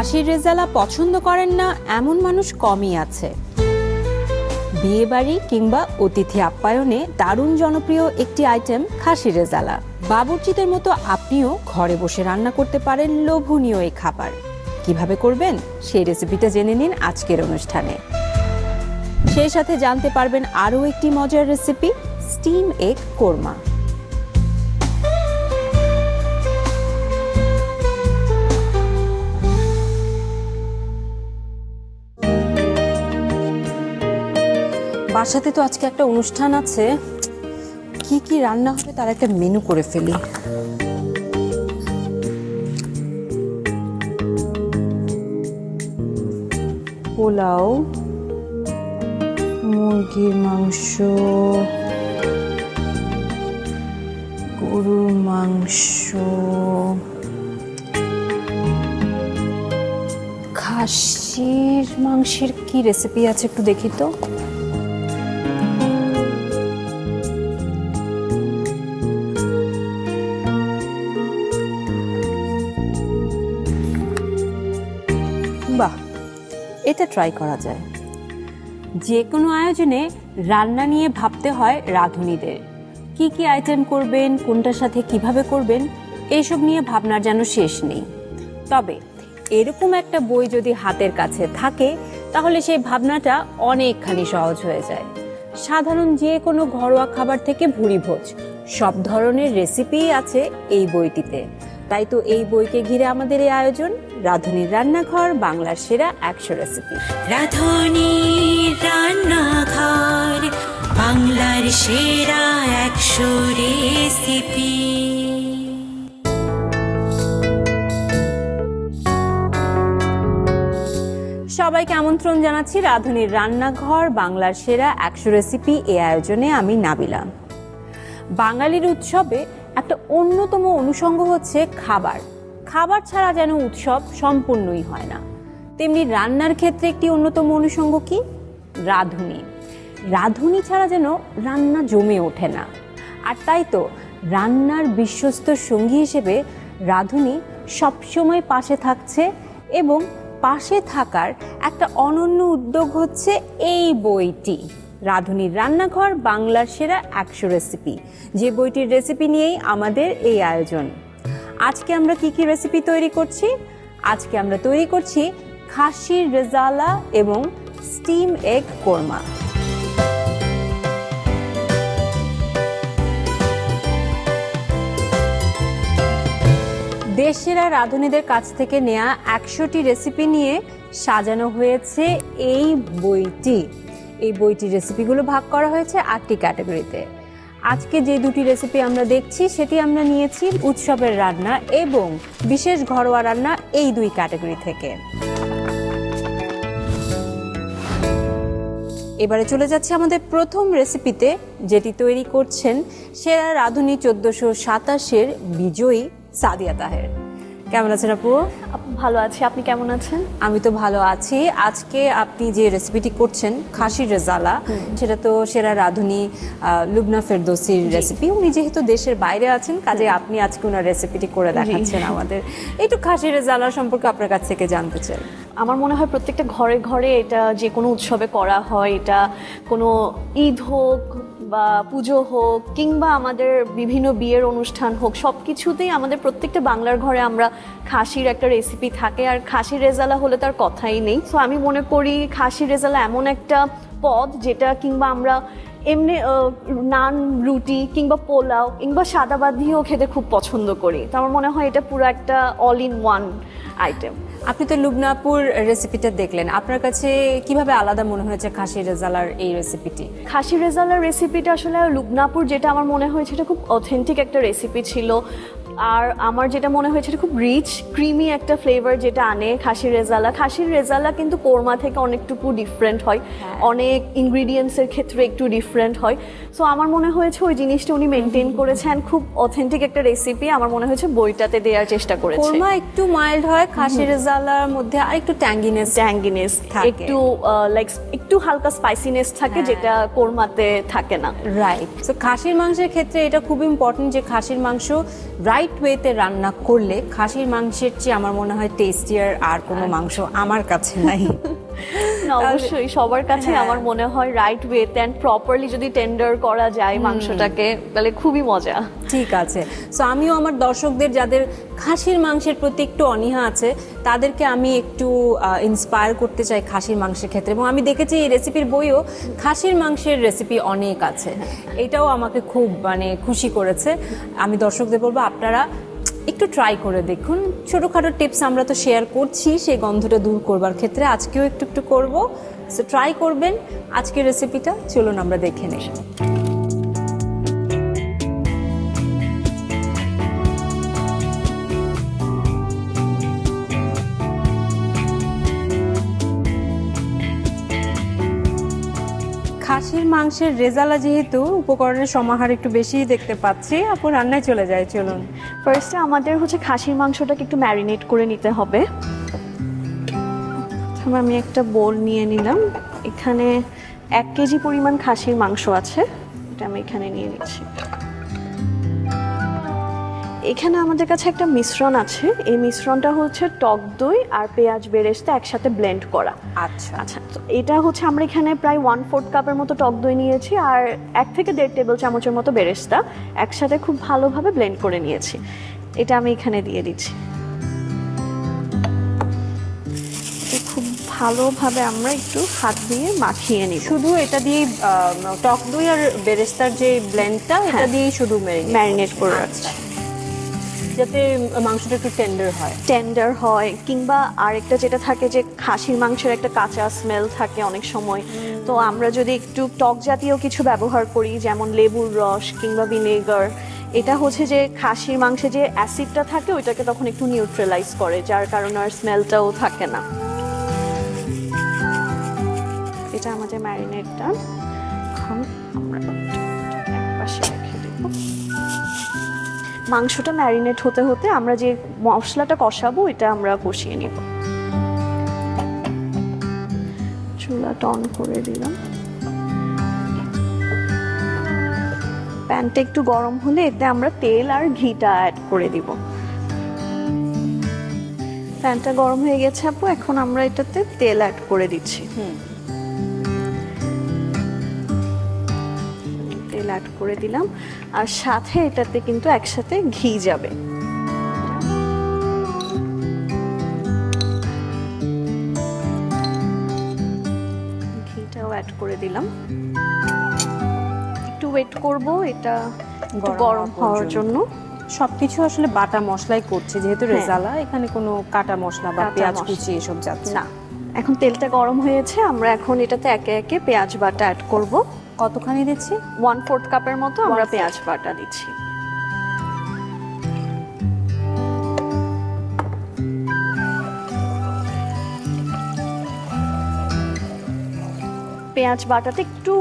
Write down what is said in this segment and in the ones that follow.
খাসির রেজালা পছন্দ করেন না এমন মানুষ কমই আছে। বিয়েবাড়ি কিংবা অতিথি আপ্যায়নে দারুণ জনপ্রিয় একটি আইটেম খাসির রেজালা। বাবুর্চিদের মতো আপনিও ঘরে বসে রান্না করতে পারেন লোভনীয় এই খাবার। কিভাবে করবেন সেই রেসিপিটা জেনে নিন আজকের অনুষ্ঠানে। সেই সাথে জানতে পারবেন আরও একটি মজার রেসিপি, স্টিম এগ কোরমা। বাসাতে তো আজকে একটা অনুষ্ঠান আছে, কি কি রান্না হবে তার একটা মেনু করে ফেলি। পোলাও, মুরগির মাংস, গরুর মাংস, খাসির মাংসের কি রেসিপি আছে একটু দেখি তো। বাহ, এটা ট্রাই করা যায়। যে কোনো আয়োজনে রান্না নিয়ে ভাবতে হয় রাঁধুনিদের। কি কি আইটেম করবেন, কোনটার সাথে কিভাবে করবেন, এইসব নিয়ে ভাবনার যেন শেষ নেই। তবে এরকম একটা বই যদি হাতের কাছে থাকে তাহলে সেই ভাবনাটা অনেকখানি সহজ হয়ে যায়। সাধারণ যে কোনো ঘরোয়া খাবার থেকে ভুরিভোজ সব ধরনের রেসিপিই আছে এই বইটিতে। তাই তো এই বইকে ঘিরে আমাদের এই আয়োজন, রাঁধুনির রান্নাঘর, বাংলার সেরা 100 রেসিপি। রাঁধুনির রান্নাঘর, বাংলার সেরা 100 রেসিপি। সবাইকে আমন্ত্রণ জানাচ্ছি রাঁধুনির রান্নাঘর, বাংলার সেরা 100 রেসিপি এই আয়োজনে। আমি নাবিলা। বাঙালির উৎসবে একটা অন্যতম অনুষঙ্গ হচ্ছে খাবার। খাবার ছাড়া যেন উৎসব সম্পূর্ণই হয় না। তেমনি রান্নার ক্ষেত্রে একটি অন্যতম অনুষঙ্গ কি? রাঁধুনি। রাঁধুনি ছাড়া যেন রান্না জমে ওঠে না। আর তাই তো রান্নার বিশ্বস্ত সঙ্গী হিসেবে রাঁধুনি সবসময় পাশে থাকছে, এবং পাশে থাকার একটা অনন্য উদ্যোগ হচ্ছে এই বইটি, রাঁধুনির রান্নাঘর, বাংলার সেরা 100 রেসিপি। যে বইটির রেসিপি নিয়েই আমাদের এই আয়োজন। আজকে আমরা কি কি রেসিপি তৈরি করছি? আজকে আমরা তৈরি করছি খাসির রেজালা এবং স্টিম এগ কোরমা। দেশসেরা রাঁধুনিদের কাছ থেকে নেয়া 100টি রেসিপি নিয়ে সাজানো হয়েছে এই বইটি। এই বইটির রেসিপিগুলো ভাগ করা হয়েছে 8টি ক্যাটাগরিতে। আজকে যে দুটি রেসিপি আমরা দেখছি সেটি আমরা নিয়েছি উৎসবের রান্না এবং বিশেষ ঘরোয়া রান্না, এই 2 ক্যাটাগরি থেকে। এবারে চলে যাচ্ছে আমাদের প্রথম রেসিপিতে, যেটি তৈরি করছেন সেরা রাঁধুনি 1427-এর বিজয়ী সাদিয়া তাহের। কেমন আছেন আপু? ভালো আছি, আপনি কেমন আছেন? আমি তো ভালো আছি। আজকে আপনি যে রেসিপিটি করছেন খাসির রেজালা, সেটা তো সেরা রাঁধুনি লুবনা ফেরদৌসির রেসিপি। উনি যেহেতু দেশের বাইরে আছেন, কাজে আপনি আজকে ওনার রেসিপিটি করে দেখাচ্ছেন আমাদের। একটু খাসির রেজালা সম্পর্কে আপনার কাছ থেকে জানতে চাই। আমার মনে হয় প্রত্যেকটা ঘরে ঘরে এটা যে কোনো উৎসবে করা হয়। এটা কোনো ঈদ হোক বা পুজো হোক কিংবা আমাদের বিভিন্ন বিয়ের অনুষ্ঠান হোক, সব কিছুতেই আমাদের প্রত্যেকটা বাংলার ঘরে আমরা খাসির একটা রেসিপি থাকে। আর খাসির রেজালা হলে তার কথাই নেই। সো আমি মনে করি খাসির রেজালা এমন একটা পদ যেটা কিংবা আমরা এমনি নান, রুটি কিংবা পোলাও কিংবা সাদা ভাত দিয়েও খেতে খুব পছন্দ করি। তো আমার মনে হয় এটা পুরো একটা অল ইন ওয়ান আইটেম। আপনি তো লুবনাপুর রেসিপিটা দেখলেন, আপনার কাছে কিভাবে আলাদা মনে হয়েছে খাসির রেজালার এই রেসিপিটি? খাসির রেজালার রেসিপিটা আসলে লুবনাপুর যেটা আমার মনে হয়েছে এটা খুব অথেন্টিক একটা রেসিপি ছিল। আর আমার যেটা মনে হয়েছে এটা খুব রিচ ক্রিমি একটা ফ্লেভার যেটা আনে খাসির রেজালা। খাসির রেজালা কিন্তু কোরমা থেকে অনেকটুকু ডিফারেন্ট হয়, অনেক ইনগ্রিডিয়েন্টসের ক্ষেত্রে একটু ডিফারেন্ট হয়। সো আমার মনে হয়েছে ওই জিনিসটা উনি মেনটেন করেছেন। খুব অথেন্টিক একটা রেসিপি আমার মনে হয়েছে বইটাতে দেওয়ার চেষ্টা করেছে। কোরমা একটু মাইল্ড হয়, খাসির রেজালার মধ্যে আর একটু ট্যাঙ্গিনেস একটু লাইক একটু হালকা স্পাইসিনেস থাকে, যেটা কোরমাতে থাকে না। রাইট। সো খাসির মাংসের ক্ষেত্রে এটা খুব ইম্পর্টেন্ট যে খাসির মাংস রাইট রাইট ওয়েতে রান্না করলে খাসির মাংসের চেয়ে আমার মনে হয় টেস্টিয়ার আর কোনো মাংস আমার কাছে নাই। না, অবশ্যই সবার কাছে হ্যাঁ। আমার মনে হয় রাইট ওয়েতে অ্যান্ড প্রপারলি যদি টেন্ডার করা যায় মাংসটাকে, তাহলে খুবই মজা। ঠিক আছে, সো আমিও আমার দর্শকদের যাদের খাসির মাংসের প্রতি একটু অনীহা আছে তাদেরকে আমি একটু ইন্সপায়ার করতে চাই খাসির মাংসের ক্ষেত্রে, এবং আমি দেখেছি এই রেসিপির বইও খাসির মাংসের রেসিপি অনেক আছে। এটাও আমাকে খুব মানে খুশি করেছে। আমি দর্শকদের বলবো আপনারা একটু ট্রাই করে দেখুন। ছোটোখাটো টিপস আমরা তো শেয়ার করছি সেই গন্ধটা দূর করবার ক্ষেত্রে, আজকেও একটু একটু করবো, সো ট্রাই করবেন আজকের রেসিপিটা। চলুন আমরা দেখে নিই। খাসির মাংসের রেজালা যেহেতু উপকরণের সমাহার একটু বেশিই দেখতে পাচ্ছি, আপু রান্নায় চলে যায়, চলুন। ফার্স্টে আমাদের হচ্ছে খাসির মাংসটাকে একটু ম্যারিনেট করে নিতে হবে। প্রথমে আমি একটা বোল নিয়ে নিলাম, এখানে 1 কেজি পরিমাণ খাসির মাংস আছে, এটা আমি এখানে নিয়ে নিচ্ছি। এখানে আমাদের কাছে একটা মিশ্রণ আছে, এই মিশ্রণটা হচ্ছে টক দই আর পেঁয়াজ বেরেস্তা একসাথে ব্লেন্ড করা। আচ্ছা আচ্ছা, তো এটা হচ্ছে আমরা এখানে প্রায় 1/4 কাপের মতো টক দই নিয়েছি আর 1 থেকে 1.5 টেবিল চামচের মতো বেরেস্তা একসাথে খুব ভালোভাবে ব্লেন্ড করে নিয়েছি। এটা আমি এখানে দিয়ে দিচ্ছি। এটা খুব ভালোভাবে আমরা একটু হাত দিয়ে মাখিয়ে নিব। শুধু এটা দিয়ে টক দই আর বেরেস্তার যে ব্লেন্ডটা এটা হ্যাঁ। দিয়েই শুধু ম্যারিনেট করে রাখছি যাতে মাংসটা একটু টেন্ডার হয়। টেন্ডার হয়, কিংবা আরেকটা যেটা থাকে যে খাসির মাংসের একটা কাঁচা স্মেল থাকে অনেক সময়, তো আমরা যদি একটু টক জাতীয় কিছু ব্যবহার করি যেমন লেবুর রস কিংবা ভিনেগার, এটা হচ্ছে যে খাসির মাংসে যে অ্যাসিডটা থাকে ওইটাকে তখন একটু নিউট্রালাইজ করে, যার কারণে আর স্মেলটাও থাকে না। এটা আমাদের ম্যারিনেটটা, এখন আমরা একপাশে রেখে দেব। মাংসটা ম্যারিনেট হতে হতে আমরা যে মশলাটা কষাবো এটা আমরা কষিয়ে নিব। চুলাটা অন করে দিলাম, প্যানটা একটু গরম হলে এতে আমরা তেল আর ঘিটা অ্যাড করে দিব। প্যানটা গরম হয়ে গেছে আপু, এখন আমরা এটাতে তেল অ্যাড করে দিচ্ছি। তেল অ্যাড করে দিলাম, আর সাথে এটাতে কিন্তু একসাথে ঘি যাবে। ঘিটাও অ্যাড করে দিলাম। একটু ওয়েট করব এটা একটু গরম হওয়ার জন্য। সবকিছু আসলে বাটা মশলাই করছে যেহেতু হ্যাঁ। রেজালা, এখানে কোনো কাটা মশলা বা কাটা পেঁয়াজ মশলা। কুচি এসব যাচ্ছে না, এখন তেলটা গরম হয়েছে, আমরা এখন এটাতে একে একে পেঁয়াজ বাটা অ্যাড করব। কতখানি দিচ্ছি? 1/4 কাপের মতো আমরা 1/4 পেঁয়াজ বাটা দিচ্ছি। পেঁয়াজ বাটাতে একটু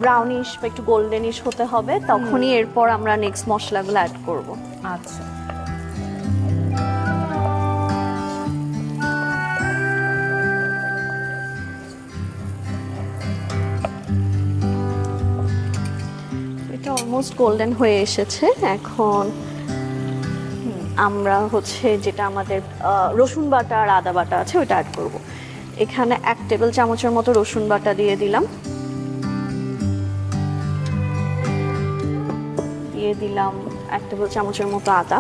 ব্রাউনিশ বা একটু গোল্ডেনিশ হতে হবে, তখনই এরপর আমরা নেক্সট মশলাগুলো অ্যাড করব। আচ্ছা, এটা অলমোস্ট গোল্ডেন হয়ে এসেছে। এখন আমরা হচ্ছে যেটা আমাদের রসুন বাটা আর আদা বাটা আছে ওইটা অ্যাড করব। এখানে 1 টেবিল চামচের মতো রসুন বাটা দিয়ে দিলাম, দিয়ে দিলাম 1 টেবিল চামচের মতো আদা।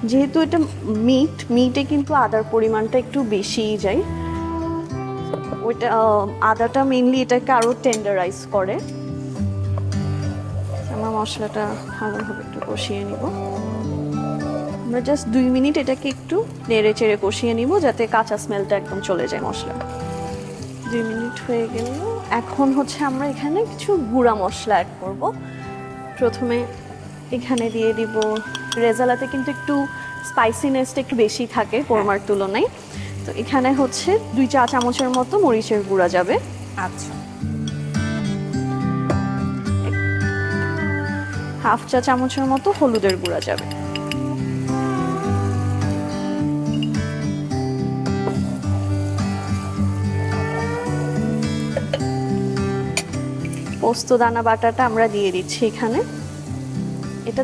যেহেতু এটা মিটে কিন্তু আদার পরিমাণটা একটু বেশিই যায়, ওইটা আদাটা মেইনলি এটাকে আরো টেন্ডারাইজ করে। আমরা মশলাটা ভালোভাবে একটু কষিয়ে নিব। আমরা জাস্ট 2 মিনিট এটাকে একটু নেড়ে চেড়ে কষিয়ে নিব যাতে কাঁচা স্মেলটা একদম চলে যায় মশলা। 2 মিনিট হয়ে গেল, এখন হচ্ছে আমরা এখানে কিছু গুঁড়া মশলা অ্যাড করব। প্রথমে এখানে দিয়ে দিব, রেজালাতে কিন্তু একটু স্পাইসিনেসটা একটু বেশি থাকে কোরমার তুলনায়, তো এখানে হচ্ছে 2 চা চামচের মতো মরিচের গুঁড়া যাবে। আচ্ছা, 1/2 চা চামচের মতো হলুদের গুঁড়া যাবে। পোস্ত দানা বাটাটা আমরা দিয়ে দিচ্ছি এখানে। এটা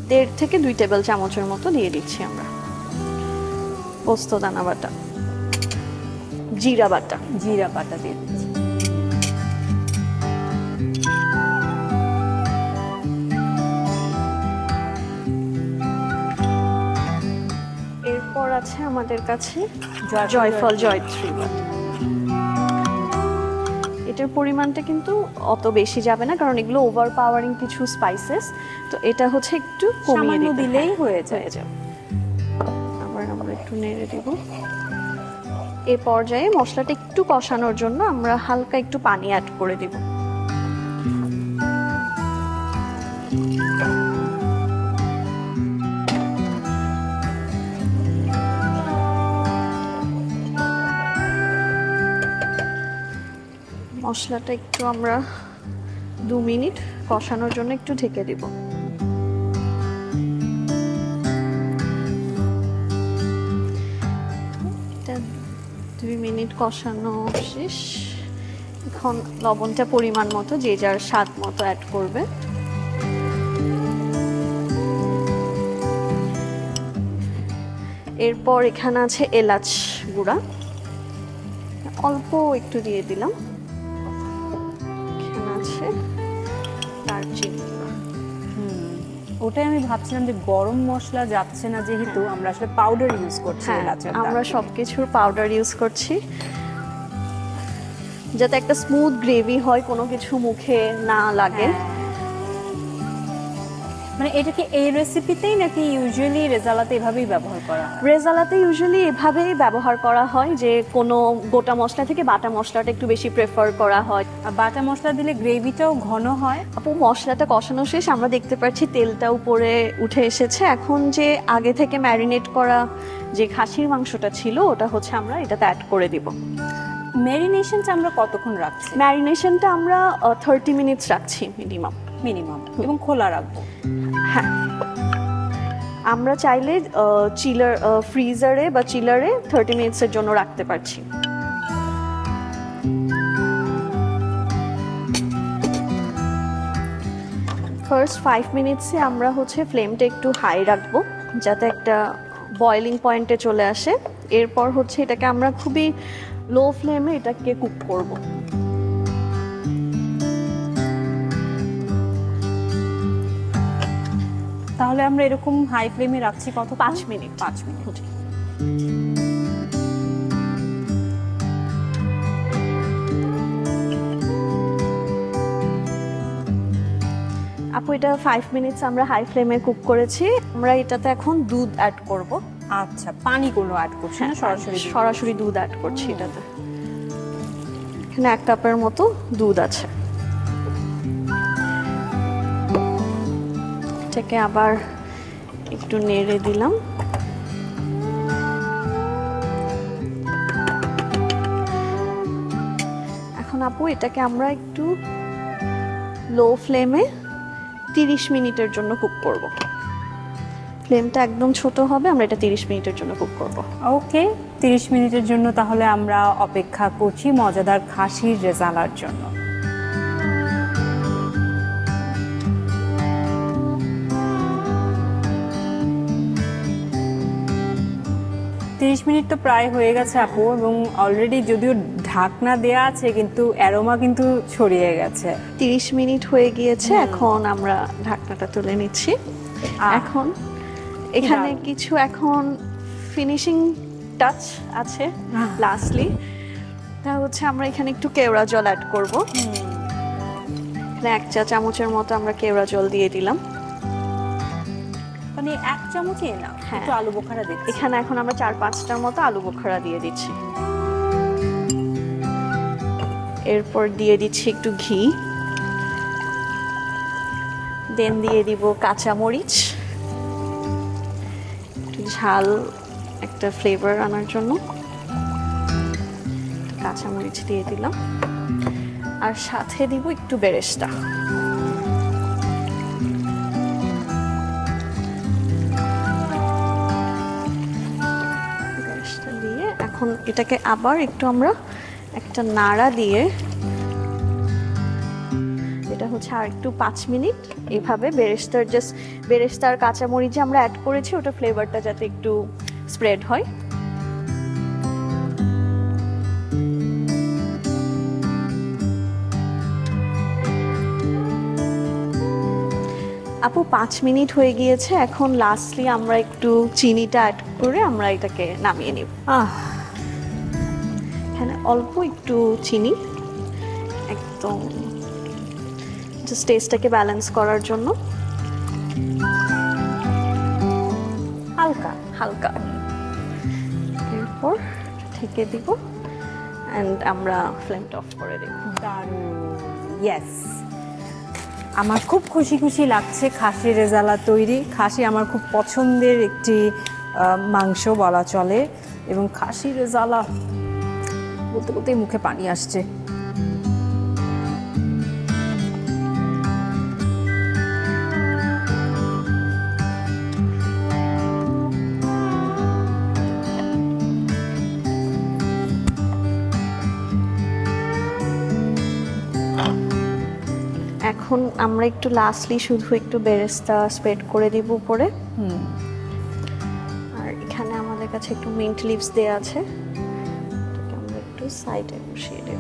1.5 থেকে 2 টেবিল চামচের মতো দিয়ে দিচ্ছি আমরা। পোস্তদানা বাটা, জিরা বাটা, জিরা বাটা দিয়ে দিচ্ছি। এরপর আছে আমাদের কাছে জয়ফল, জয়ফল, জয়ত্রী বাটা। এটার পরিমাণটা কিন্তু অত বেশি যাবে না, কারণ এগুলো ওভার পাওয়ারিং কিছু স্পাইসেস, তো এটা হচ্ছে একটু কমিয়ে সামান্য দিতে দিলেই হয়। হয়ে যায়। আবার আমরা একটু নেড়ে দেব। এই পর্যায়ে মশলাটা একটু কষানোর জন্য আমরা হালকা একটু পানি অ্যাড করে দেব। মশলাটা একটু আমরা 2 মিনিট কষানোর জন্য একটু ঢেকে দিব। এটা 2 মিনিট কষানো শেষ। এখন লবণটা পরিমাণ মতো যে যার স্বাদ মতো অ্যাড করবে। এরপর এখানে আছে এলাচ গুঁড়া, অল্প একটু দিয়ে দিলাম। এখানে আছে দারচিনি গুঁড়া। ওটাই আমি ভাবছিলাম যে গরম মশলা যাচ্ছে না, যেহেতু আমরা আসলে পাউডার ইউজ করছি হ্যাঁ, এলাচের আমরা দারচিনি। সবকিছুর পাউডার ইউজ করছি যাতে একটা স্মুথ গ্রেভি হয়, কোনো কিছু মুখে না লাগে। হ্যাঁ। মানে এটা কি এই রেসিপিতেই নাকি ইউজুয়ালি রেজালাতে এভাবেই ব্যবহার করা হয়? রেজালাতে ইউজুয়ালি এভাবেই ব্যবহার করা হয়, যে কোনো গোটা মশলা থেকে বাটা মশলাটা একটু বেশি প্রেফার করা হয়। আর বাটা মশলা দিলে গ্রেভিটাও ঘন হয়। আপু, মশলাটা কষানো শেষ, আমরা দেখতে পাচ্ছি তেলটা উপরে উঠে এসেছে। এখন যে আগে থেকে ম্যারিনেট করা যে খাসির মাংসটা ছিল, ওটা হচ্ছে আমরা এটাতে অ্যাড করে দিব। ম্যারিনেশনটা আমরা কতক্ষণ রাখছি? ম্যারিনেশনটা আমরা 30 মিনিটস রাখছি মিনিমাম। এবং খোলা রাখবো। হ্যাঁ, আমরা চাইলে ফ্রিজারে বা চিলারে 30 মিনিটসের জন্য রাখতে পারছি। ফার্স্ট 5 মিনিটসে আমরা হচ্ছে ফ্লেমটা একটু হাই রাখবো, যাতে একটা বয়েলিং পয়েন্টে চলে আসে। এরপর হচ্ছে এটাকে আমরা খুবই লো ফ্লেমে এটাকে কুক করব। তাহলে আমরা এরকম হাই ফ্লেমে রাখছি কত? 5 মিনিট। 5 মিনিট। আপু, এটা 5 মিনিটস আমরা হাই ফ্লেমে কুক করেছি। আমরা এটাতে এখন দুধ অ্যাড করব। আচ্ছা, পানি কোনো অ্যাড করছি না, সরাসরি দুধ। সরাসরি দুধ অ্যাড করছি এটাতে। এখানে 1 কাপের মতো দুধ আছে। এটাকে আবার একটু নেড়ে দিলাম। এখন আপু, এটাকে আমরা একটু লো ফ্লেমে 30 মিনিটের জন্য কুক করব। ফ্লেমটা একদম ছোট হবে, আমরা এটা 30 মিনিটের জন্য কুক করব। ওকে, 30 মিনিটের জন্য তাহলে আমরা অপেক্ষা করছি মজাদার খাসির রেজালার জন্য। মিনিট তো প্রায় হয়ে গেছে আপু, এবং অলরেডি যদিও ঢাকনা দেয়া আছে কিন্তু অ্যারোমা কিন্তু ছড়িয়ে গেছে। 30 মিনিট হয়ে গিয়েছে, এখন আমরা ঢাকনাটা তুলে নিচ্ছি। এখন এখানে কিছু এখন ফিনিশিং টাচ আছে লাস্টলি, তা হচ্ছে আমরা এখানে একটু কেওড়া জল অ্যাড করব। এখানে 1 চা চামচের মতো আমরা কেওড়া জল দিয়ে দিলাম। মানে 1 চামচই না, একটু আলু বোখারা দিচ্ছি। এখানে এখন আমরা 4-5টার মতো আলু বোখারা দিয়ে দিচ্ছি। এরপর দিয়ে দিচ্ছি একটু ঘি, দেন দিয়ে দিব কাঁচা মরিচ, একটু ঝাল একটা ফ্লেভার আনার জন্য কাঁচা মরিচ দিয়ে দিলাম, আর সাথে দিব একটু বেরেস্তা। দিয়ে এখন এটাকে আবার একটু আমরা একটা নাড়া দিয়ে, এটা হচ্ছে আর একটু 5 মিনিট এভাবে বেরেস্তার কাঁচামরিচ যে আমরা অ্যাড করেছি ওটা ফ্লেভারটা যাতে একটু স্প্রেড হয়। আপু 5 মিনিট হয়ে গিয়েছে, এখন লাস্টলি আমরা একটু চিনিটা অ্যাড করে আমরা এটাকে নামিয়ে নিব। এখানে অল্প একটু চিনি, একদম জাস্ট টেস্টটাকে ব্যালেন্স করার জন্য হালকা হালকা। এরপর ঢেকে দিব অ্যান্ড আমরা ফ্লেমটা অফ করে দেব। ইয়েস, আমার খুব খুশি খুশি লাগছে। খাসি রেজালা তৈরি। খাসি আমার খুব পছন্দের একটি মাংস বলা চলে, এবং খাসি রেজালা বলতে বলতেই মুখে পানি আসছে। এখন আমরা একটু লাস্টলি শুধু একটু বেরেস্তা স্প্রেড করে দিব উপরে। আর এখানে আমাদের কাছে একটু মিন্ট লিভস দেওয়া আছে, এটাকে আমরা একটু সাইডে বসিয়ে দেব।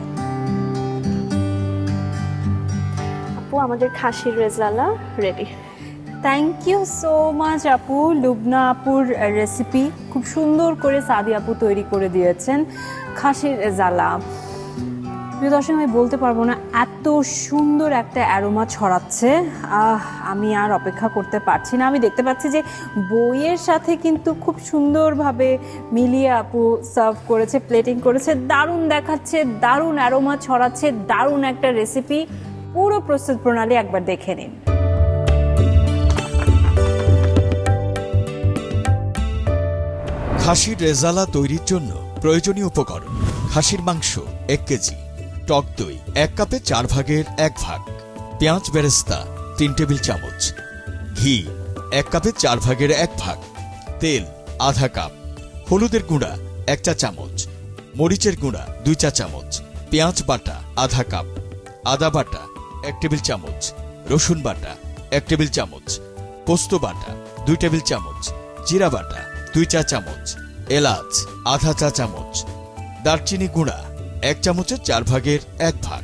আপু আমাদের খাসির rezala ready. Thank you so much আপু। লুবনা আপুর রেসিপি খুব সুন্দর করে সাদি আপু তৈরি করে দিয়েছেন খাসির রেজালা। প্রিয় দর্শক, আমি বলতে পারবো না, এত সুন্দর একটা অ্যারোমা ছড়াচ্ছে। আমি আর অপেক্ষা করতে পারছি না। আমি দেখতে পাচ্ছি যে বইয়ের সাথে কিন্তু খুব সুন্দরভাবে মিলিয়ে আপু সার্ভ করেছে, প্লেটিং করেছে। দারুণ দেখাচ্ছে, দারুণ অ্যারোমা ছড়াচ্ছে, দারুণ একটা রেসিপি। পুরো প্রস্তুত প্রণালী একবার দেখে নিন। খাসির রেজালা তৈরির জন্য প্রয়োজনীয় উপকরণ: খাসির মাংস 1 কেজি, টক দই 1 কাপে 4 ভাগের 1 ভাগ, পেঁয়াজ বেরেস্তা 3 টেবিল চামচ, ঘি 1 কাপে 4 ভাগের 1 ভাগ, তেল আধা কাপ, হলুদের গুঁড়া 1 চা চামচ, মরিচের গুঁড়া 2 চা চামচ, পেঁয়াজ বাটা আধা কাপ, আদা বাটা 1 টেবিল চামচ, রসুন বাটা 1 টেবিল চামচ, পোস্ত বাটা 2 টেবিল চামচ, জিরা বাটা 2 চা চামচ, এলাচ আধা চা চামচ, দারচিনি গুঁড়া 1 চামচের 4 ভাগের 1 ভাগ,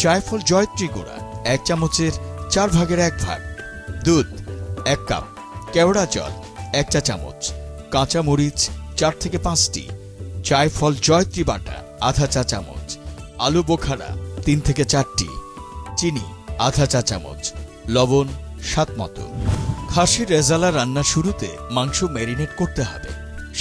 জায়ফল জয়ত্রী গুঁড়া 1 চামচের 4 ভাগের 1 ভাগ, দুধ 1 কাপ, কেওড়া জল 1 চা চামচ, কাঁচা মরিচ 4 থেকে 5টি, জায়ফল জয়ত্রী বাটা আধা চা চামচ, আলু বোখারা 3 থেকে 4টি, চিনি আধা চা চামচ, লবণ স্বাদ মতো। খাসির রেজালা রান্নার শুরুতে মাংস ম্যারিনেট করতে হবে।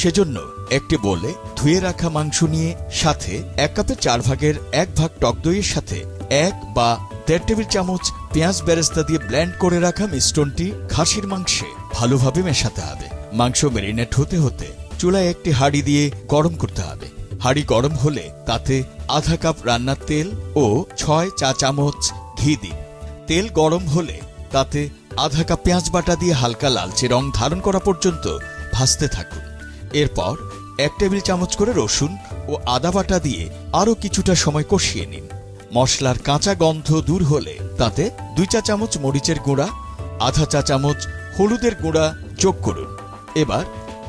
সেজন্য একটি বোলে ধুয়ে রাখা মাংস নিয়ে সাথে 1 কাপে 4 ভাগের 1 ভাগ টক দইয়ের সাথে 1 বা 1.5 টেবিল চামচ পেঁয়াজ বেরেস্তা দিয়ে ব্লেন্ড করে রাখা মিশ্রণটি খাসির মাংসে ভালোভাবে মেশাতে হবে। মাংস ম্যারিনেট হতে হতে চুলায় একটি হাঁড়ি দিয়ে গরম করতে হবে। হাঁড়ি গরম হলে তাতে আধা কাপ রান্নার তেল ও 6 চা চামচ ঘি দিন। তেল গরম হলে তাতে আধা কাপ পেঁয়াজ বাটা দিয়ে হালকা লালচে রং ধারণ করা পর্যন্ত ভাজতে থাকুন। এরপর 1 টেবিল চামচ করে রসুন ও আদা বাটা দিয়ে আরও কিছুটা সময় কষিয়ে নিন। মশলার কাঁচা গন্ধ দূর হলে তাতে 2 চা চামচ মরিচের গুঁড়া, আধা চা চামচ হলুদের গুঁড়া যোগ করুন। এবার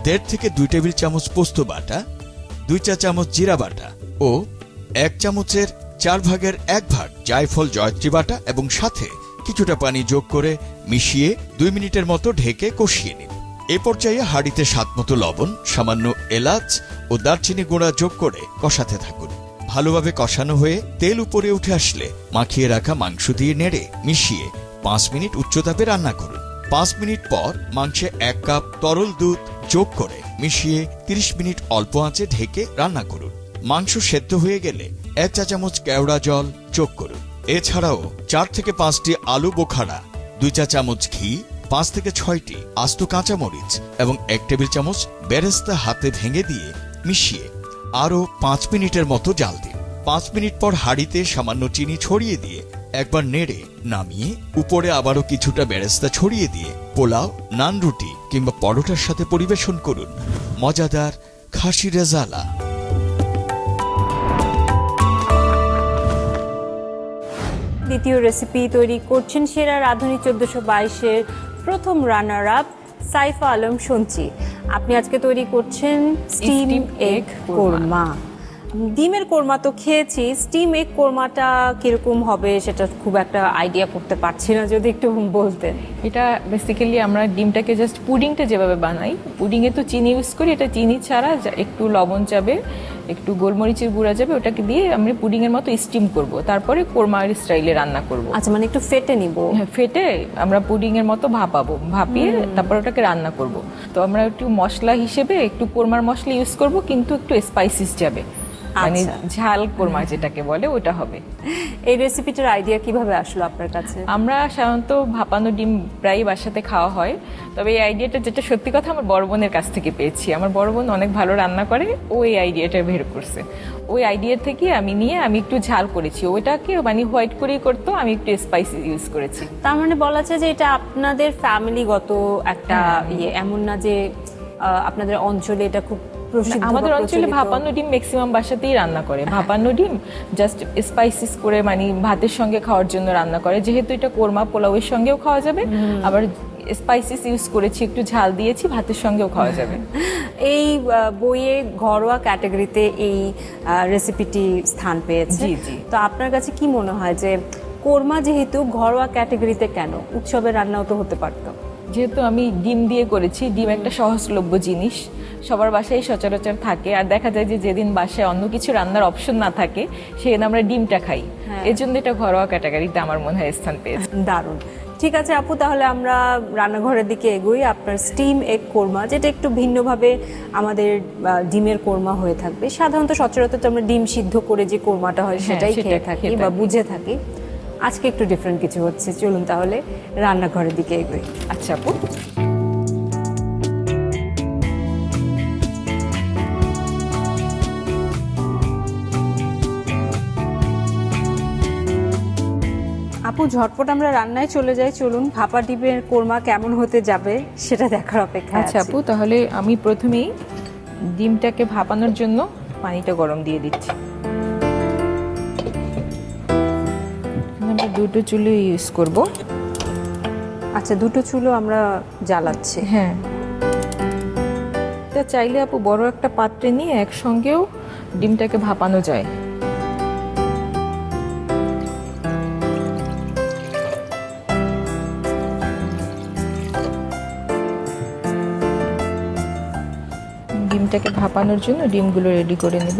1.5 থেকে 2 টেবিল চামচ পোস্ত বাটা, 2 চা চামচ জিরা বাটা ও 1 চামচের 4 ভাগের 1 ভাগ জায়ফল জয়ত্রী বাটা এবং সাথে কিছুটা পানি যোগ করে মিশিয়ে 2 মিনিটের মতো ঢেকে কষিয়ে নিন। এ পর্যায়ে হাঁড়িতে স্বাদমতো লবণ, সামান্য এলাচ ও দারচিনি গুঁড়া যোগ করে কষাতে থাকুন। ভালোভাবে কষানো হয়ে তেল উপরে উঠে আসলে মাখিয়ে রাখা মাংস দিয়ে নেড়ে মিশিয়ে 5 মিনিট উচ্চতাপে রান্না করুন। 5 মিনিট পর মাংসে 1 কাপ তরল দুধ যোগ করে মিশিয়ে 30 মিনিট অল্প আঁচে ঢেকে রান্না করুন। মাংস সেদ্ধ হয়ে গেলে 1 চা চামচ কেওড়া জল যোগ করুন। এছাড়াও 4 থেকে 5টি আলু বোখারা, 2 চা চামচ ঘি, 5 থেকে 6টি আস্ত কাঁচা মরিচ এবং 1 টেবিল চামচ বেরেস্তা হাতে ভেঙে দিয়ে মিশিয়ে আরও 5 মিনিটের মতো জাল দিন। 5 মিনিট পর হাঁড়িতে সামান্য চিনি ছড়িয়ে দিয়ে একবার নেড়ে নামিয়ে উপরে আবারও কিছুটা বেরেস্তা ছড়িয়ে দিয়ে পোলাও, নান রুটি কিংবা পরোটার সাথে পরিবেশন করুন। মজাদার খাসি রেজালা। দ্বিতীয় রেসিপি তৈরি করছেন সেরা রাঁধুনি 1422-এর প্রথম রানার আপ সাইফা আলম সঞ্চি। আপনি আজকে তৈরি করছেন স্টিম এগ কোরমা। ডিমের কোরমা তো খেয়েছি, স্টিম এগ কোরমাটা কিরকম হবে সেটা খুব একটা আইডিয়া করতে পারছি না, যদি একটু বলতেন। এটা বেসিক্যালি আমরা ডিমটাকে জাস্ট পুডিংটা যেভাবে বানাই, পুডিংয়ে তো চিনি ইউজ করি, এটা চিনি ছাড়া একটু লবণ যাবে, একটু গোলমরিচের গুঁড়া যাবে, ওটাকে দিয়ে আমরা পুডিংয়ের মতো স্টিম করব, তারপরে কোরমার স্টাইলে রান্না করব। আচ্ছা, মানে একটু ফেটে নিব। হ্যাঁ, ফেটে আমরা পুডিংয়ের মতো ভাপাবো, ভাপিয়ে তারপর ওটাকে রান্না করব। তো আমরা একটু মশলা হিসেবে একটু কোরমার মশলা ইউজ করব, কিন্তু একটু স্পাইসিস যাবে, মানে ঝাল কোরমা যেটাকে বলে ওটা হবে। এই রেসিপিটার আইডিয়া কিভাবে আসলো আপনার কাছে? আমরা সাধারণত ভাপানো ডিম প্রায় বাসাতে খাওয়া হয়, তবে এই আইডিয়াটা যেটা সত্যি কথা আমার বড় বোনের কাছ থেকে পেয়েছি। আমার বড় বোন অনেক ভালো রান্না করে, ও এই আইডিয়াটা বের করছে। ওই আইডিয়া থেকে আমি নিয়ে আমি একটু ঝাল করেছি, ওইটাকে মানে হোয়াইট করেই করতো, আমি একটু স্পাইসি ইউজ করেছি। তার মানে বলা যায় যে এটা আপনাদের ফ্যামিলিগত একটা ইয়ে, এমন না যে আপনাদের অঞ্চলে এটা খুব প্রসিদ্ধ। আমাদের অঞ্চলে ভাপানো ডিম ম্যাক্সিমাম বাসাতেই রান্না করে। ভাপানো ডিম জাস্ট স্পাইসিস করে মানে ভাতের সঙ্গে খাওয়ার জন্য রান্না করে, যেহেতু এটা কোরমা পোলাওয়ের সঙ্গেও খাওয়া যাবে, আবার স্পাইসিস ইউজ করেছি, একটু ঝাল দিয়েছি, ভাতের সঙ্গেও খাওয়া যাবে। এই বইয়ে ঘরোয়া ক্যাটাগরিতে এই রেসিপিটি স্থান পেয়েছে। জি, জি। তো আপনার কাছে কি মনে হয় যে কোরমা যেহেতু ঘরোয়া ক্যাটাগরিতে কেন, উৎসবের রান্নাও তো হতে পারতো? যেহেতু আমি ডিম দিয়ে করেছি, ডিম একটা সহজলভ্য জিনিস, সবার বাসায় সচরাচর থাকে, আর দেখা যায় যে যেদিন বাসায় অন্য কিছু রান্নার অপশন না থাকে সেদিন আমরা ডিমটা খাই, এর জন্য এটা ঘরোয়া ক্যাটাগরিতে আমার মনে হয় স্থান পেয়েছে। দারুণ। ঠিক আছে আপু, তাহলে আমরা রান্নাঘরের দিকে এগোই। আপনার স্টিম এগ কোরমা, যেটা একটু ভিন্নভাবে আমাদের ডিমের কোরমা হয়ে থাকবে। সাধারণত সচরাচর তো আমরা ডিম সিদ্ধ করে যে কোরমাটা হয় সেটাই খেয়ে থাকি বা বুঝে থাকি। আজকে একটু ডিফারেন্ট কিছু হচ্ছে, চলুন তাহলে রান্নাঘরের দিকে এগোই। আচ্ছা আপু, আপু ঝটপট আমরা রান্নায় চলে যাই, চলুন। ভাপা ডিমের কোরমা কেমন হতে যাবে সেটা দেখার অপেক্ষা। আচ্ছা আপু, তাহলে আমি প্রথমেই ডিমটাকে ভাপানোর জন্য পানিটা গরম দিয়ে দিচ্ছি। আমরা দুটো চুলো ইউজ করব। আচ্ছা, দুটো চুলো আমরা জ্বালাচ্ছি। হ্যাঁ, এটা চাইলে আপু বড় একটা পাত্রে নিয়ে একসঙ্গেও ডিমটাকে ভাপানো যায়। ডিমটাকে ভাপানোর জন্য ডিমগুলো রেডি করে নেব।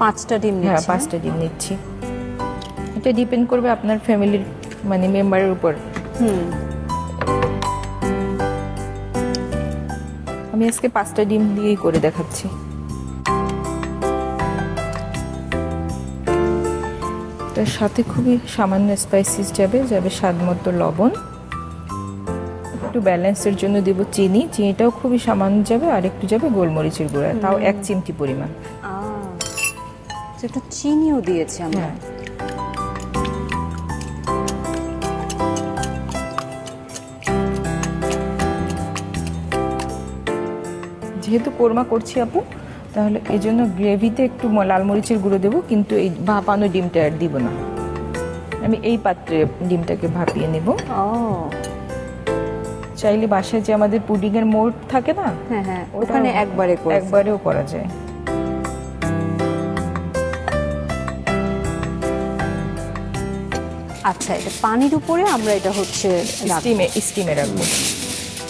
5টা ডিম? হ্যাঁ, 5টা ডিম নিচ্ছি। এটা ডিপেন্ড করবে আপনার ফ্যামিলির মানে মেম্বারের উপর। আমি আজকে 5টা ডিম দিয়েই করে দেখাচ্ছি। তার সাথে খুবই সামান্য স্পাইসিস যাবে, স্বাদ মতো লবণ, একটু ব্যালেন্সের জন্য দেব চিনি, চিনিটাও খুবই সামান্য যাবে, আর একটু যাবে গোলমরিচের গুঁড়া, তাও 1 চিমটি পরিমাণ। একটু চিনিও দিয়েছি আমরা। হ্যাঁ, যেহেতু কোরমা করছি আপু, তাহলে এই জন্য গ্রেভিতে একটু লাল মরিচের গুঁড়ো দেবো, কিন্তু এই ভাপানো ডিমটা আর দিব না। আমি এই পাত্রে ডিমটাকে ভাপিয়ে নেব। চাইলে বাসায় যে আমাদের পুডিং এর মোল্ড থাকে না, হ্যাঁ হ্যাঁ, ওখানে একবারেও করা যায়। আচ্ছা, এটা পানির উপরে আমরা এটা হচ্ছে স্টিমে রাখবো।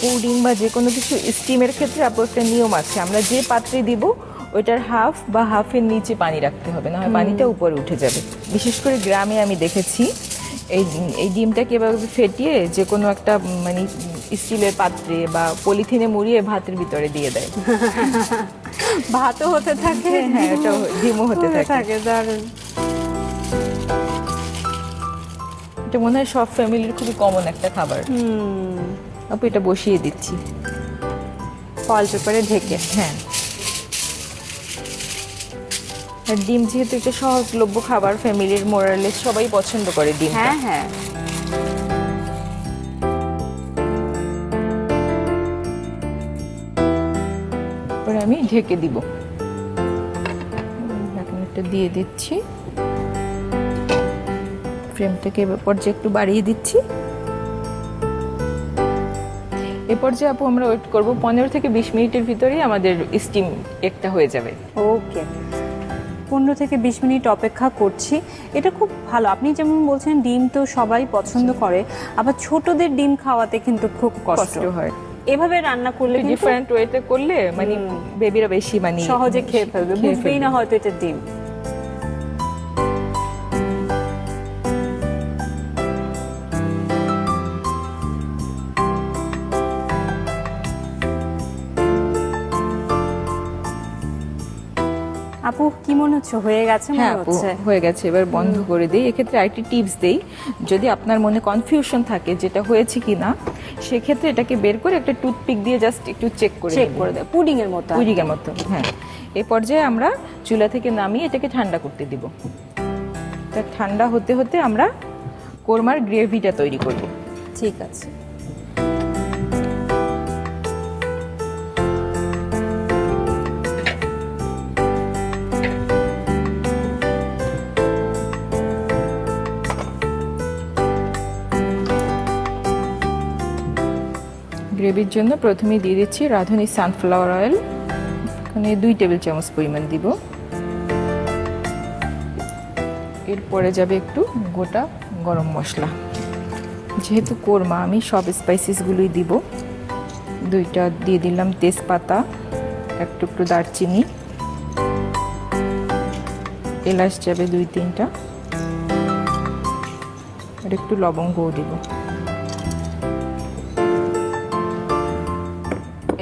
পুডিং বা যে কোনো কিছু স্টিমের ক্ষেত্রে আপু একটা নিয়ম আছে, আমরা যে পাত্রে দিব ওইটার হাফ বা হাফের নিচে পানি রাখতে হবে, না হয় পানিটা উপরে উঠে যাবে। বিশেষ করে গ্রামে আমি দেখেছি এই ডিমটাকে এভাবে ফেটিয়ে যে কোনো একটা মানে স্টিলের পাত্রে বা পলিথিনে মুড়িয়ে ভাতের ভিতরে দিয়ে দেয়। ভাতও হতে থাকে, হ্যাঁ, এটা ডিমও হতে থাকে। দারুণ। এটা মনে হয় সব ফ্যামিলির খুবই কমন একটা খাবার। আপু, এটা বসিয়ে দিচ্ছি ফয়েল পেপারে ঢেকে। হ্যাঁ, আর ডিম যেহেতু একটা সহজলভ্য খাবার, ফ্যামিলির মোরালেস সবাই পছন্দ করে ডিম। হ্যাঁ হ্যাঁ, পরে আমি ঢেকে দিব। এখন একটা দিয়ে দিচ্ছি। ফ্লেমটাকে এবার পর্যায়ে একটু বাড়িয়ে দিচ্ছি। এ পর্যায়ে আপু আমরা ওয়েট করব 15 থেকে 20 মিনিটের ভিতরেই আমাদের স্টিম একটা হয়ে যাবে। ওকে, 15 থেকে 20 মিনিট অপেক্ষা করছি। এটা খুব ভালো, আপনি যেমন বলছেন ডিম তো সবাই পছন্দ করে, আবার ছোটদের ডিম খাওয়াতে কিন্তু খুব কষ্ট কষ্ট হয়। এভাবে রান্না করলে কিন্তু ডিফারেন্ট ওয়েতে করলে মানে বেবিরা বেশি মানে সহজে খেয়ে ফেলবে, বুঝবেই না হয়তো এটা ডিম। আপু কি মনে হচ্ছে, হয়ে গেছে মনে হ্যাঁ আপু, হচ্ছে? হয়ে গেছে। এবার বন্ধ করে দিই। এক্ষেত্রে আরেকটি টিপস দেই, যদি আপনার মনে কনফিউশন থাকে যেটা হয়েছে কিনা, সেক্ষেত্রে এটাকে বের করে একটা টুথপিক দিয়ে জাস্ট একটু চেক করে চেক করে দেয় পুডিং এর মতো। পুডিংয়ের মতো। হ্যাঁ, এই পর্যায়ে আমরা চুলা থেকে নামিয়ে এটাকে ঠান্ডা করতে দিব। তা ঠান্ডা হতে হতে আমরা কোরমার গ্রেভিটা তৈরি করব। ঠিক আছে। গ্রেভির জন্য প্রথমে দিয়ে দিচ্ছি রাঁধুনি সানফ্লাওয়ার অয়েল, এখানে 2 টেবিল চামচ পরিমাণ দিব। এরপরে যাবে একটু গোটা গরম মশলা। যেহেতু কোরমা আমি সব স্পাইসেসগুলোই দিব। 2টা দিয়ে দিলাম তেজপাতা, এক টুকরো দারচিনি, এলাচ যাবে 2-3টা, আর একটু লবঙ্গও দিব।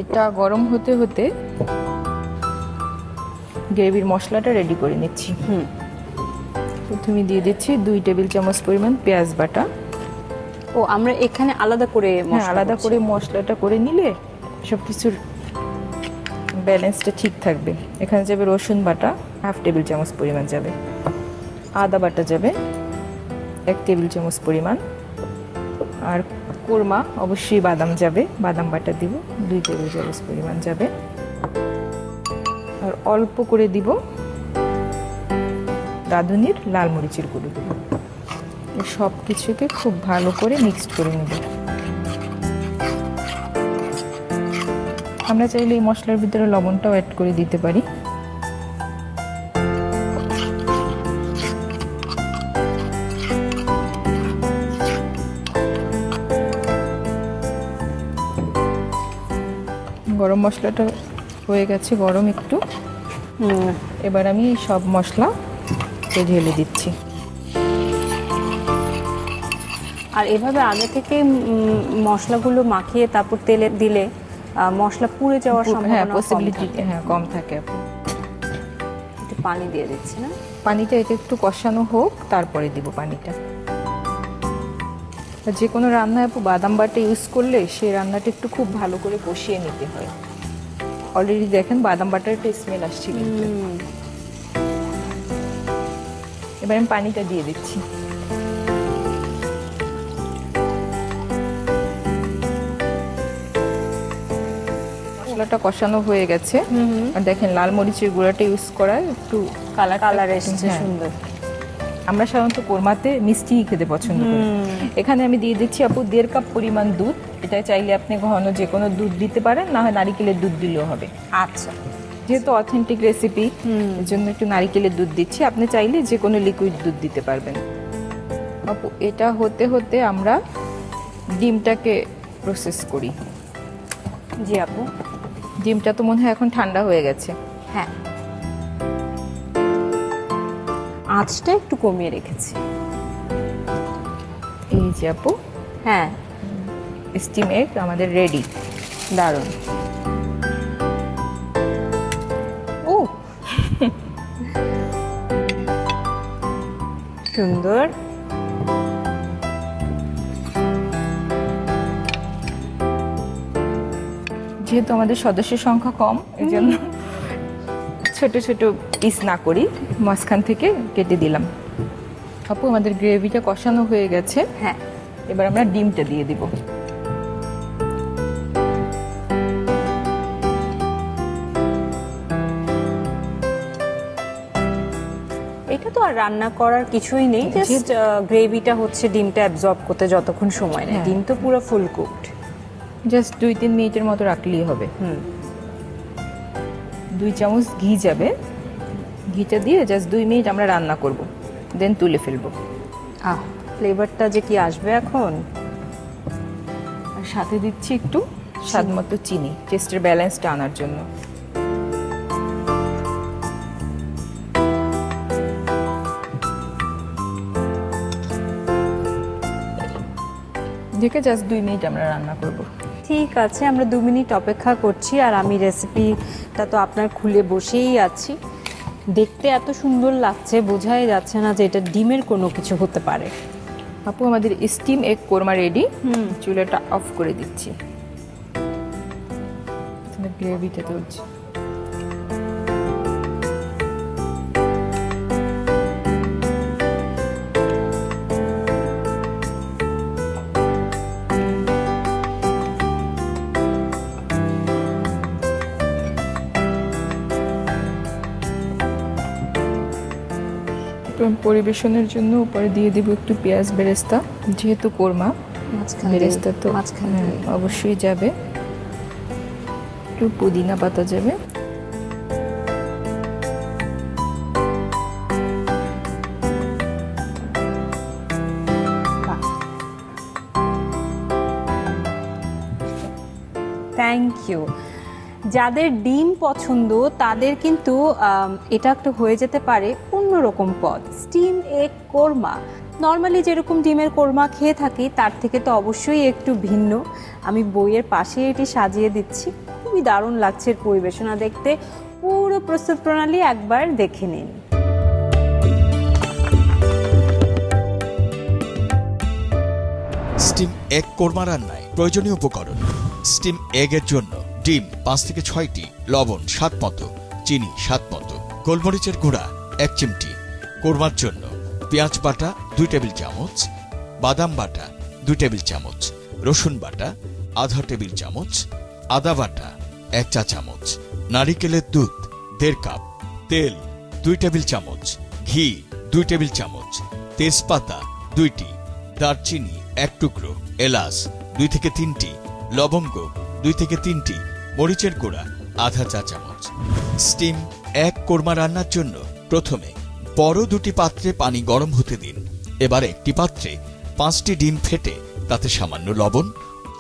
এটা গরম হতে হতে গ্রেভির মশলাটা রেডি করে নিচ্ছি। প্রথমে দিয়ে দিচ্ছি 2 টেবিল চামচ পরিমাণ পেঁয়াজ বাটা। ও, আমরা এখানে আলাদা করে হ্যাঁ, মশলা আলাদা করছি। করে মশলাটা করে নিলে সব কিছুর ব্যালেন্সটা ঠিক থাকবে। এখানে যাবে রসুন বাটা 1/2 টেবিল চামচ পরিমাণ যাবে, আদা বাটা যাবে 1 টেবিল চামচ পরিমাণ, আর কোরমা অবশ্যই বাদাম যাবে, বাদাম বাটা দিব 2 টেবিল চামচ পরিমাণ যাবে, আর অল্প করে দিব রাঁধুনির লাল মরিচের গুঁড়ো দিব। সব কিছুকে খুব ভালো করে মিক্সড করে নেব। আমরা চাইলে এই মশলার ভিতরে লবণটাও অ্যাড করে দিতে পারি। গরম মশলাটা হয়ে গেছে গরম একটু। এবার আমি সব মশলা ঢেলে দিচ্ছি। আর এভাবে আগে থেকে মশলাগুলো মাখিয়ে তারপর তেলে দিলে মশলা পুড়ে যাওয়ার হ্যাঁ, সম্ভাবনা কম পসিবিলিটি থাকে। হ্যাঁ কম থাকে আপু। একটু পানি দিয়ে দিচ্ছি না? পানিটা এটা একটু কষানো হোক, তারপরে দিব পানিটা। আর যে কোনো রান্নায় আপু বাদাম বাটা ইউজ করলে সেই রান্নাটা একটু খুব ভালো করে কষিয়ে নিতে হয়। অলরেডি দেখেন বাদাম বাটার একটা স্মেল আসছে কিন্তু। এবার আমি পানিটা দিয়ে দিচ্ছি। মশলাটা কষানো হয়ে গেছে। আর দেখেন লাল মরিচের গুঁড়াটা ইউজ করায় একটু কালার এসেছে হ্যাঁ। সুন্দর। আমরা সাধারণত কোরমাতে মিষ্টিই খেতে পছন্দ করি। এখানে আমি দিয়ে দিচ্ছি আপু 1.5 কাপ পরিমাণ দুধ। এটা চাইলে আপনি ঘন যে কোনো দুধ দিতে পারেন, না হয় নারিকেলের দুধ দিলেও হবে। আচ্ছা, যেহেতু অথেন্টিক রেসিপি, এর জন্য একটু নারিকেলের দুধ দিচ্ছি। আপনি চাইলে যে কোনো লিকুইড দুধ দিতে পারবেন। আপু এটা হতে হতে আমরা ডিমটাকে প্রসেস করি। জি আপু। ডিমটা তো মনে হয় এখন ঠান্ডা হয়ে গেছে। হ্যাঁ, আঁচটা একটু কমিয়ে রেখেছি। এই যে আপু, হ্যাঁ, স্টিম এগ আমাদের রেডি। দারুণ। ও সুন্দর। যেহেতু আমাদের সদস্যের সংখ্যা কম, এই জন্য ছোট ছোট পিস না করি মাঝখান থেকে কেটে দিলাম। আপু আমাদের গ্রেভিটা কষানো হয়ে গেছে। হ্যাঁ, এবার আমরা ডিমটা দিয়ে দিব। এটা তো আর রান্না করার কিছুই নেই, জাস্ট গ্রেভিটা হচ্ছে ডিমটা অ্যাবজর্ব করতে যতক্ষণ সময় নেয়। হ্যাঁ। ডিম তো পুরো ফুল কুকড। জাস্ট 2-3 মিনিটের মতো রাখলেই হবে। 2 চামচ ঘি যাবে, ঘিটা দিয়ে জাস্ট 2 মিনিট আমরা রান্না করব, দেন তুলে ফেলবো। ফ্লেভারটা যে কি আসবে এখন। আর সাথে দিচ্ছি একটু স্বাদ মতো চিনি, টেস্টের ব্যালেন্সটা আনার জন্য। দেখে জাস্ট 2 মিনিট আমরা রান্না করব। ঠিক আছে, আমরা 2 মিনিট অপেক্ষা করছি। আর আমি রেসিপিটা তো আপনার খুলে বসেই আছি। দেখতে এত সুন্দর লাগছে, বোঝাই যাচ্ছে না যে এটা ডিমের কোনো কিছু হতে পারে। আপু আমাদের স্টিম এগ কোরমা রেডি। চুলাটা অফ করে দিচ্ছি, গ্রেভিটা তুলছি। পরিবেশনের জন্য উপরে দিয়ে দিব একটু পেঁয়াজ বেরেস্তা, যেহেতু কোরমা বেরেস্তা তো অবশ্যই যাবে। একটু পুদিনা পাতা যাবে, থ্যাংক ইউ। যাদের ডিম পছন্দ তাদের কিন্তু এটা একটা হয়ে যেতে পারে অন্যরকম পদ। স্টিম এগ কোরমা নর্মালি যেরকম ডিমের কোরমা খেয়ে থাকি তার থেকে তো অবশ্যই একটু ভিন্ন। আমি বইয়ের পাশে এটি সাজিয়ে দিচ্ছি, খুবই দারুণ লাগছে এর পরিবেশনা দেখতে। পুরো প্রস্তুত প্রণালী একবার দেখে নিন। স্টিম এগ কোরমা রান্নায় প্রয়োজনীয় উপকরণ: স্টিম এগের জন্য ডিম 5 থেকে 6টি, লবণ স্বাদ মতো, চিনি স্বাদ মতো, গোলমরিচের গুঁড়া 1 চিমটি। কোরমার জন্য পেঁয়াজ বাটা 2 টেবিল চামচ, বাদাম বাটা 2 টেবিল চামচ, রসুন বাটা আধা টেবিল চামচ, আদা বাটা 1 চা চামচ, নারিকেলের দুধ 1.5 কাপ, তেল 2 টেবিল চামচ, ঘি 2 টেবিল চামচ, তেজপাতা 2টি, দারচিনি 1 টুকরো, এলাচ 2 থেকে 3টি, লবঙ্গ 2 থেকে 3টি, মরিচের গুঁড়া আধা চা চামচ। স্টিম এগ কোরমা রান্নার জন্য প্রথমে বড় 2টি পাত্রে পানি গরম হতে দিন। এবার একটি পাত্রে 5টি ডিম ফেটে তাতে সামান্য লবণ,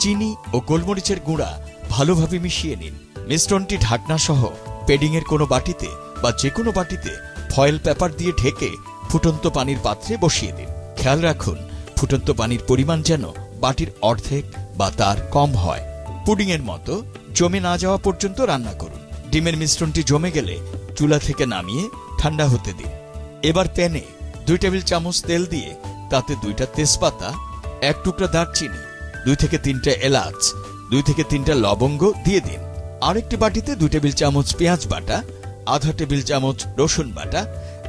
চিনি ও গোলমরিচের গুঁড়া ভালোভাবে মিশিয়ে নিন। মিশ্রণটি ঢাকনা সহ পেডিংয়ের কোনো বাটিতে বা যে কোনো বাটিতে ফয়েল পেপার দিয়ে ঢেকে ফুটন্ত পানির পাত্রে বসিয়ে দিন। খেয়াল রাখুন ফুটন্ত পানির পরিমাণ যেন বাটির অর্ধেক বা তার কম হয়। পুডিংয়ের মতো জমে না যাওয়া পর্যন্ত রান্না করুন। ডিমের মিশ্রণটি জমে গেলে চুলা থেকে নামিয়ে ঠান্ডা হতে দিন। এবার প্যানে 2 টেবিল চামচ তেল দিয়ে তাতে 2টা তেজপাতা, 1 টুকরা দারচিনি, 2 থেকে 3টা এলাচ, 2 থেকে 3টা লবঙ্গ দিয়ে দিন। আরেকটি বাটিতে 2 টেবিল চামচ পেঁয়াজ বাটা, আধা টেবিল চামচ রসুন বাটা,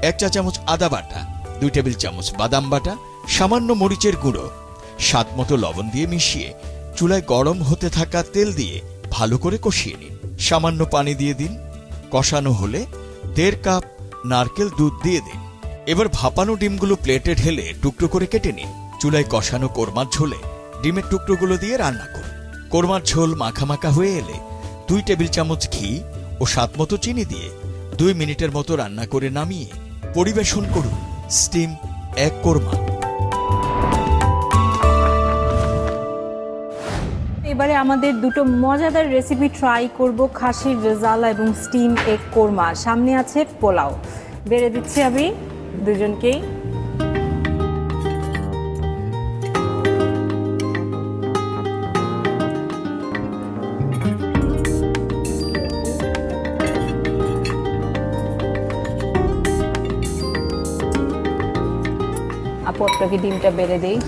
1 চা চামচ আদা বাটা, 2 টেবিল চামচ বাদাম বাটা, সামান্য মরিচের গুঁড়ো, স্বাদ মতো লবণ দিয়ে মিশিয়ে চুলায় গরম হতে থাকা তেল দিয়ে ভালো করে কষিয়ে নিন। সামান্য পানি দিয়ে দিন। কষানো হলে 1.5 কাপ নারকেল দুধ দিয়ে দিন। এবার ভাপানো ডিমগুলো প্লেটে ঢেলে টুকরো করে কেটে নিন। চুলায় কষানো কোরমার ঝোলে ডিমের টুকরোগুলো দিয়ে রান্না করুন। কোরমার ঝোল মাখা হয়ে এলে 2 টেবিল চামচ ঘি ও স্বাদ মতো চিনি দিয়ে 2 মিনিটের মতো রান্না করে নামিয়ে পরিবেশন করুন স্টিম এগ কোরমা। এবারে আমাদের দুটো মজাদার রেসিপি ট্রাই করব, খাসির রেজালা এবং স্টিম এগ কোরমা। সামনে আছে পোলাও, বেড়ে দিচ্ছি আমি দুজনকেই। আপু আপনাকে ডিমটা বেড়ে দেই।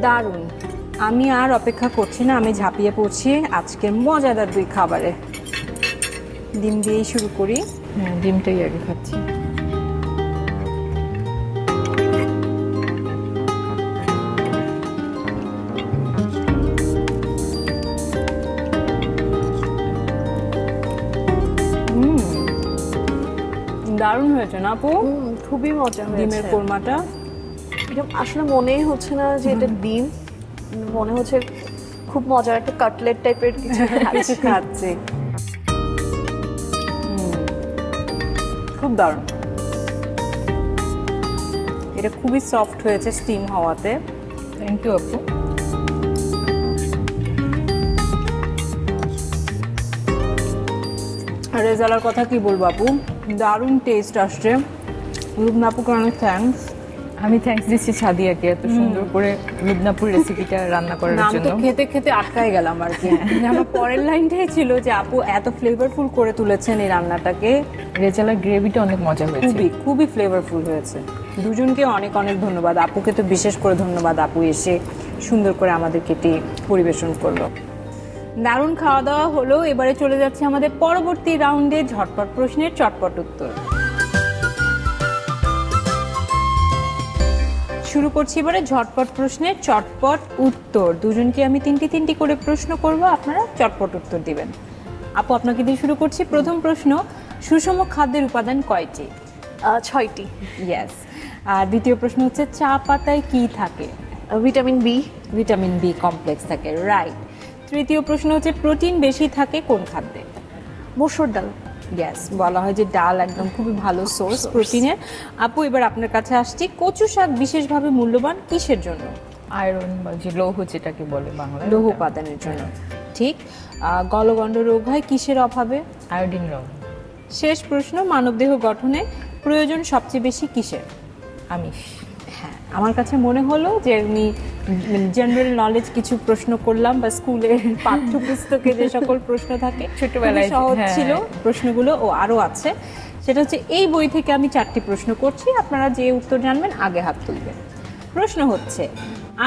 দারুণ। আমি আর অপেক্ষা করছি না, আমি ঝাঁপিয়ে পড়ছি আজকের মজাদার 2 খাবারে। ডিম দিয়েই শুরু করি। হ্যাঁ, ডিমটাই আগে খাচ্ছি। দারুণ হয়েছে না আপু? খুবই মজা ডিমের হয়েছে। কোরমাটা এটা আসলে মনেই হচ্ছে না যে এটা ডিম, মনে হচ্ছে খুব মজার একটা কাটলেট টাইপের কিছু কিছু খাচ্ছি। খাচ্ছে। খুব দারুণ। এটা খুবই সফট হয়েছে স্টিম হওয়াতে। থ্যাংক ইউ আপু। রেজালার কথা কি বলবো আপু, দারুণ টেস্ট আসছে। লুবনা আপুকে অনেক থ্যাঙ্কস। আমি থ্যাঙ্কস দিচ্ছি সাদিয়াকে এত সুন্দর করে লুবনাপুর রেসিপিটা রান্না করার নাম তো জন্য। খেতে খেতে আটকায় গেলাম আর কি। আমার পরের লাইনটাই ছিল যে আপু এত ফ্লেভারফুল করে তুলেছেন এই রান্নাটাকে। রেজালার গ্রেভিটা অনেক মজা হয়েছে। খুবই খুবই ফ্লেভারফুল হয়েছে। দুজনকে অনেক অনেক ধন্যবাদ। আপুকে তো বিশেষ করে ধন্যবাদ, আপু এসে সুন্দর করে আমাদেরকে এটি পরিবেশন করলো। দারুণ খাওয়া দাওয়া হলো। এবারে চলে যাচ্ছে আমাদের পরবর্তী রাউন্ডে, ঝটপট প্রশ্নের চটপট উত্তর। শুরু করছি এবারে ঝটপট প্রশ্নের চটপট উত্তর। দুজনকে আমি তিনটি করে প্রশ্ন করব, আপনারা চটপট উত্তর দিবেন। আপু আপনাকে দিয়ে শুরু করছি। প্রথম প্রশ্ন, সুষম খাদ্যের উপাদান কয়টি? 6টি। ইয়েস। আর দ্বিতীয় প্রশ্ন হচ্ছে, চা পাতায় কি থাকে? Vitamin B. Vitamin B complex থাকে, রাইট। তৃতীয় প্রশ্ন হচ্ছে, প্রোটিন বেশি থাকে কোন খাদ্যে? মসুর ডাল। গ্যাস বলা হয় যে ডাল একদম খুবই ভালো সোর্স প্রোটিনের। আপু এবার আপনার কাছে আসছি, কচু শাক বিশেষভাবে মূল্যবান কিসের জন্য? আয়রন বা যে লৌহ যেটাকে বলে বাংলায়, লৌহ উপাদানের জন্য, ঠিক। গলগণ্ড রোগ হয় কিসের অভাবে? আয়োডিন লৌহ। শেষ প্রশ্ন, মানবদেহ গঠনে প্রয়োজন সবচেয়ে বেশি কিসের? আমিষ। হ্যাঁ, আমার কাছে মনে হলো যে আমি জেনারেল নলেজ কিছু প্রশ্ন করলাম, বা স্কুলের পাঠ্যপুস্তকে যে সকল প্রশ্ন থাকে ছোটবেলায়, খুবই সহজ হ্যাঁ। ছিল প্রশ্নগুলো। ও আরও আছে, সেটা হচ্ছে এই বই থেকে আমি 4টি প্রশ্ন করছি, আপনারা যে উত্তর জানবেন আগে হাত তুলবেন। প্রশ্ন হচ্ছে,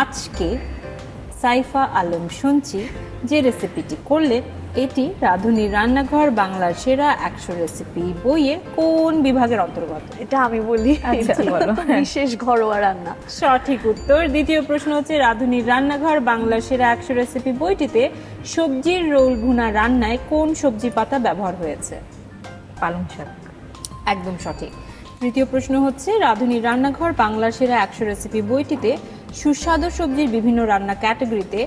আজকে সাইফা আলম শুনছি যে রেসিপিটি করলেন এটি রাঁধুনির রান্নাঘর বাংলার সেরা 100 রেসিপি বইয়ের কোন বিভাগের অন্তর্গত? এটা আমি বলি। আচ্ছা, এটি বলো। বিশেষ ঘরোয়া রান্না। সঠিক উত্তর। দ্বিতীয় প্রশ্ন হচ্ছে, রাঁধুনির রান্নাঘর বাংলার সেরা 100 রেসিপি বইটিতে সবজির রোল ভুনা রান্নায় কোন সবজি পাতা ব্যবহার হয়েছে? পালং শাক। একদম সঠিক। তৃতীয় প্রশ্ন হচ্ছে, রাঁধুনির রান্নাঘর বাংলার সেরা 100 রেসিপি বইটিতে সুস্বাদু সবজির বিভিন্ন রান্না ক্যাটাগরিতে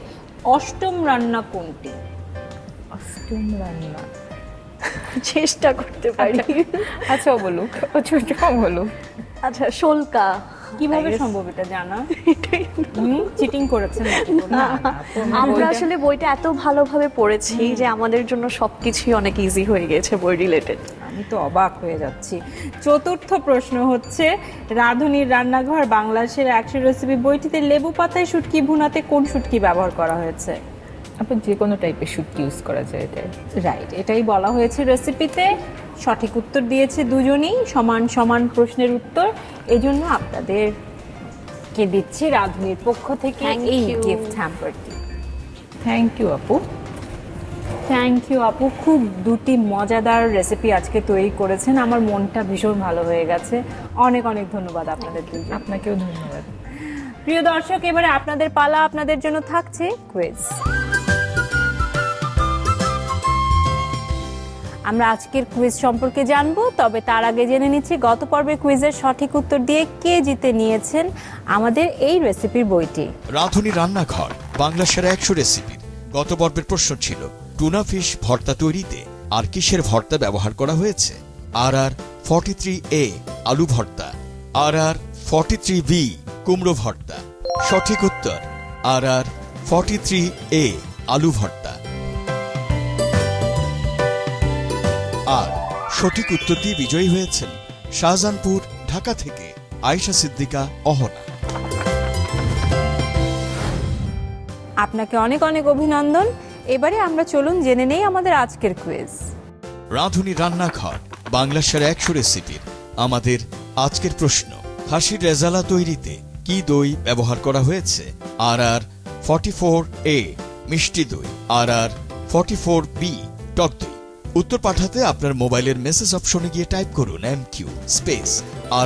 8ম রান্না কোনটি? অষ্টম রান্না। চেষ্টা করতে পারি। আচ্ছা বলুক, ও ছোট বলুক। আচ্ছা, শোলকা। কিভাবে সম্ভব এটা জানা? চিটিং করেছেন নাকি? না, আমরা আসলে বইটা এত ভালোভাবে পড়েছি যে আমাদের জন্য সবকিছুই অনেক ইজি হয়ে গেছে বই রিলেটেড। আমি তো অবাক হয়ে যাচ্ছি। চতুর্থ প্রশ্ন হচ্ছে, রাঁধুনির রান্নাঘর বাংলার সেরা 100 রেসিপি বইটিতে লেবু পাতায় শুটকি ভুনাতে কোন শুটকি ব্যবহার করা হয়েছে? আপনি যে কোনো টাইপের শুটকি ইউজ করা যায় এটা। রাইট, এটাই বলা হয়েছে রেসিপিতে। সঠিক উত্তর দিয়েছে দুজনেই, সমান সমান প্রশ্নের উত্তর। এজন্য আপনাদেরকে দিচ্ছি রাঁধুনির পক্ষ থেকে Thank এই you. গিফট হ্যাম্পারটি। থ্যাংক ইউ আপু। থ্যাংক ইউ আপু, খুব দুটি মজাদার রেসিপি আজকে তৈরি করেছেন, আমার মনটা ভীষণ ভালো হয়ে গেছে। অনেক অনেক ধন্যবাদ আপনাদের দুজন। আপনাকেও ধন্যবাদ। প্রিয় দর্শক, এবারে আপনাদের পালা। আপনাদের জন্য থাকছে কুইজ। আমরা আজকের কুইজ সম্পর্কে জানবো, তবে তার আগে জেনে নিচ্ছি গত পর্বের কুইজের সঠিক উত্তর দিয়ে কে জিতে নিয়েছেন আমাদের এই রেসিপির বইটি। রাঁধুনির রান্নাঘর বাংলা সেরা 100 রেসিপির গত পর্বের প্রশ্ন ছিল, টুনা ফিশ ভর্তা তৈরিতে আর কিসের ভর্তা ব্যবহার করা হয়েছে? RR 43A আলু ভর্তা, RR 43B কুমড়ো ভর্তা। সঠিক উত্তর RR 43A আলু ভর্তা। আর সঠিক উত্তর দিয়ে বিজয়ী হয়েছেন শাহজাহানপুর, ঢাকা থেকে আয়েশা সিদ্দিকা অহনা। আপনাকে অনেক অনেক অভিনন্দন। এবারে আমরা চলুন জেনে নেই আমাদের আজকের কুইজ। রাঁধুনির রান্নাঘর বাংলা সেরা 100 রেসিপির আমাদের আজকের প্রশ্ন, খাসির রেজালা তৈরিতে কি দই ব্যবহার করা হয়েছে? RR44A মিষ্টি দই, RR44B টক দই। উত্তর পাঠাতে আপনার মোবাইলের মেসেজ অপশনে গিয়ে টাইপ করুন MQ স্পেস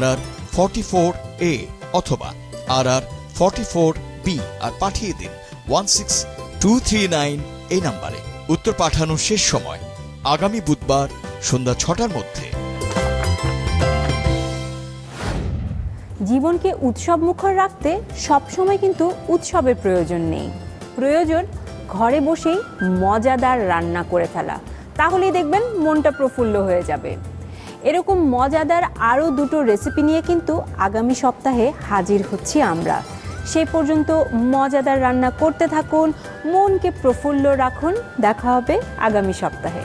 RR44A অথবা RR44B আর পাঠিয়ে দিন 16239 এই নাম্বারে। উত্তর পাঠানোর শেষ সময় আগামী বুধবার সন্ধ্যা 6টার মধ্যে। জীবনকে উৎসব মুখর রাখতে সবসময় কিন্তু উৎসবের প্রয়োজন নেই, প্রয়োজন ঘরে বসেই মজাদার রান্না করে ফেলা। তাহলেই দেখবেন মনটা প্রফুল্ল হয়ে যাবে। এরকম মজাদার আরও দুটো রেসিপি নিয়ে কিন্তু আগামী সপ্তাহে হাজির হচ্ছি আমরা। সেই পর্যন্ত মজাদার রান্না করতে থাকুন, মনকে প্রফুল্ল রাখুন। দেখা হবে আগামী সপ্তাহে।